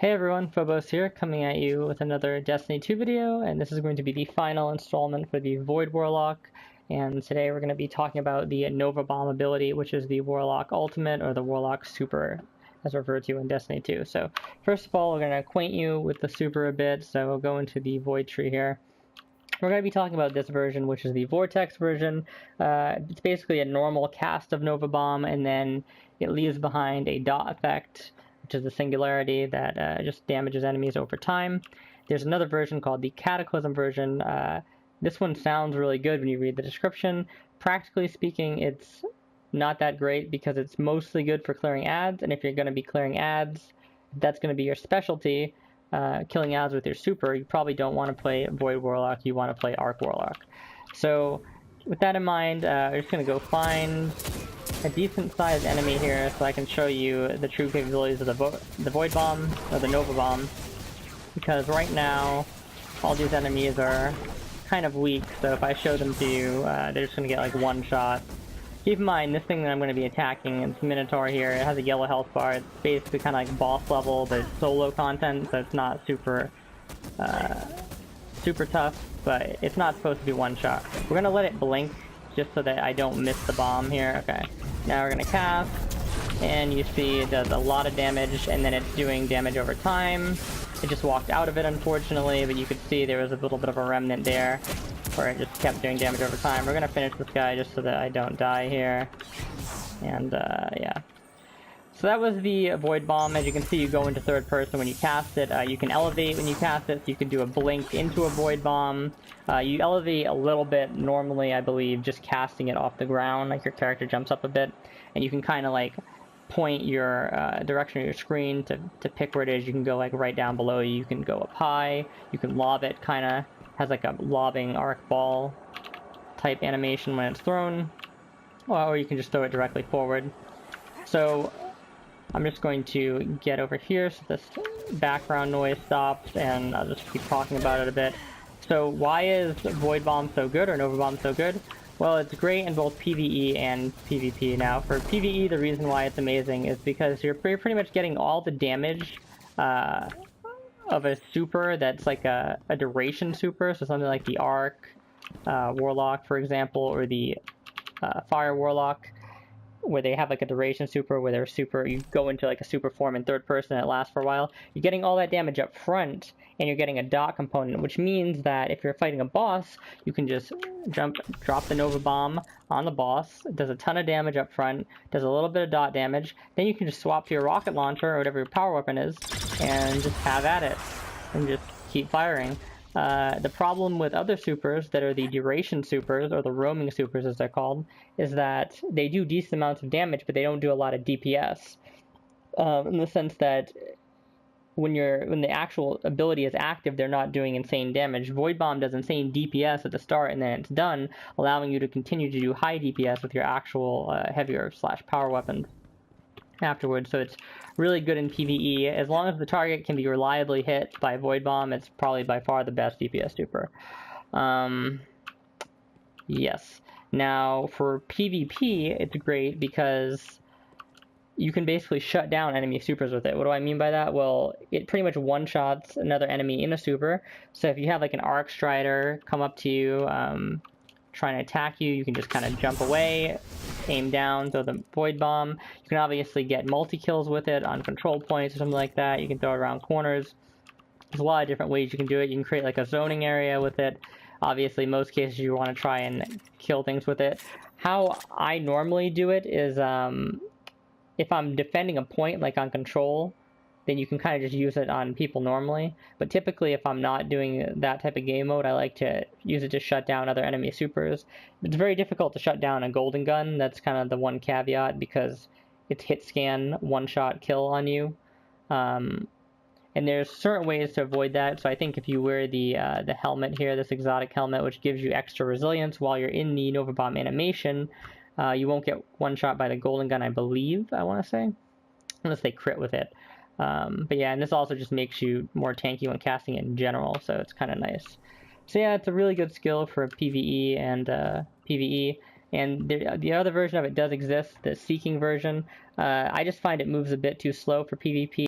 Hey everyone, Phobos here, coming at you with another Destiny 2 video, and this is going to be the final installment for the Void Warlock, and today we're going to be talking about the Nova Bomb ability, which is the Warlock Ultimate, or the Warlock Super, as referred to in Destiny 2. So, first of all, we're going to acquaint you with the Super a bit, so we'll go into the Void tree here. We're going to be talking about this version, which is the Vortex version. It's basically a normal cast of Nova Bomb, and then it leaves behind a dot effect, which is the singularity that just damages enemies over time. There's another version called the Cataclysm version. This one sounds really good when you read the description. Practically speaking, it's not that great because it's mostly good for clearing ads, and if you're going to be clearing ads, that's going to be your specialty. Killing ads with your super, you probably don't want to play Void Warlock, you want to play Arc Warlock. So with that in mind, we're just going to go find a decent sized enemy here so I can show you the true capabilities of the Void Bomb, or the Nova Bomb, because right now all these enemies are kind of weak, so if I show them to you, they're just going to get like one shot. Keep in mind, this thing that I'm going to be attacking, it's Minotaur here, it has a yellow health bar, it's basically kind of like boss level, but it's solo content, so it's not super tough, but it's not supposed to be one shot. We're going to let it blink, just so that I don't miss the bomb here. Okay, now we're going to cast, and you see it does a lot of damage, and then it's doing damage over time. It just walked out of it, unfortunately, but you could see there was a little bit of a remnant there, where it just kept doing damage over time. We're going to finish this guy just so that I don't die here. And, yeah. So that was the Void Bomb. As you can see, you go into third person when you cast it. You can elevate when you cast it, so you can do a blink into a Void Bomb. You elevate a little bit normally, I believe, just casting it off the ground, like your character jumps up a bit. And you can kind of, like, point your direction of your screen to pick where it is. You can go, like, right down below you. You can go up high. You can lob it, kind of. Has like a lobbing arc ball type animation when it's thrown, or you can just throw it directly forward. So I'm just going to get over here so this background noise stops, and I'll just keep talking about it a bit. So why is Void Bomb so good, or Nova Bomb so good? Well, it's great in both PvE and PvP. Now, for PvE, the reason why it's amazing is because you're pretty much getting all the damage of a super that's like a duration super, so something like the Arc Warlock, for example, or the Fire Warlock, where they have like a duration super, where they're super, you go into like a super form in third person and it lasts for a while. You're getting all that damage up front, and you're getting a dot component, which means that if you're fighting a boss, you can just drop the Nova Bomb on the boss. It does a ton of damage up front, does a little bit of dot damage, then you can just swap to your rocket launcher or whatever your power weapon is, and just have at it, and just keep firing. The problem with other supers that are the duration supers, or the roaming supers as they're called, is that they do decent amounts of damage, but they don't do a lot of DPS. In the sense that when the actual ability is active, they're not doing insane damage. Void Bomb does insane DPS at the start, and then it's done, allowing you to continue to do high DPS with your actual heavier / power weapons afterwards. So it's really good in PvE. As long as the target can be reliably hit by Void Bomb, it's probably by far the best DPS super. Yes. Now, for PvP, it's great because you can basically shut down enemy supers with it. What do I mean by that? Well, it pretty much one-shots another enemy in a super. So if you have like an Arc Strider come up to you, trying to attack you, you can just kind of jump away, aim down, throw the Void Bomb. You can obviously get multi-kills with it on control points or something like that. You can throw it around corners. There's a lot of different ways you can do it. You can create like a zoning area with it. Obviously, most cases you want to try and kill things with it. How I normally do it is, if I'm defending a point, like on control, then you can kind of just use it on people normally. But typically, if I'm not doing that type of game mode, I like to use it to shut down other enemy supers. It's very difficult to shut down a golden gun. That's kind of the one caveat, because it's hit scan, one-shot kill on you. And there's certain ways to avoid that. So I think if you wear the helmet here, this exotic helmet, which gives you extra resilience while you're in the Nova Bomb animation, you won't get one-shot by the golden gun, I believe, I want to say, unless they crit with it. But yeah, and this also just makes you more tanky when casting it in general, so it's kind of nice. So yeah, it's a really good skill for PvE and PvE. And the other version of it does exist, the Seeking version. I just find it moves a bit too slow for PvP.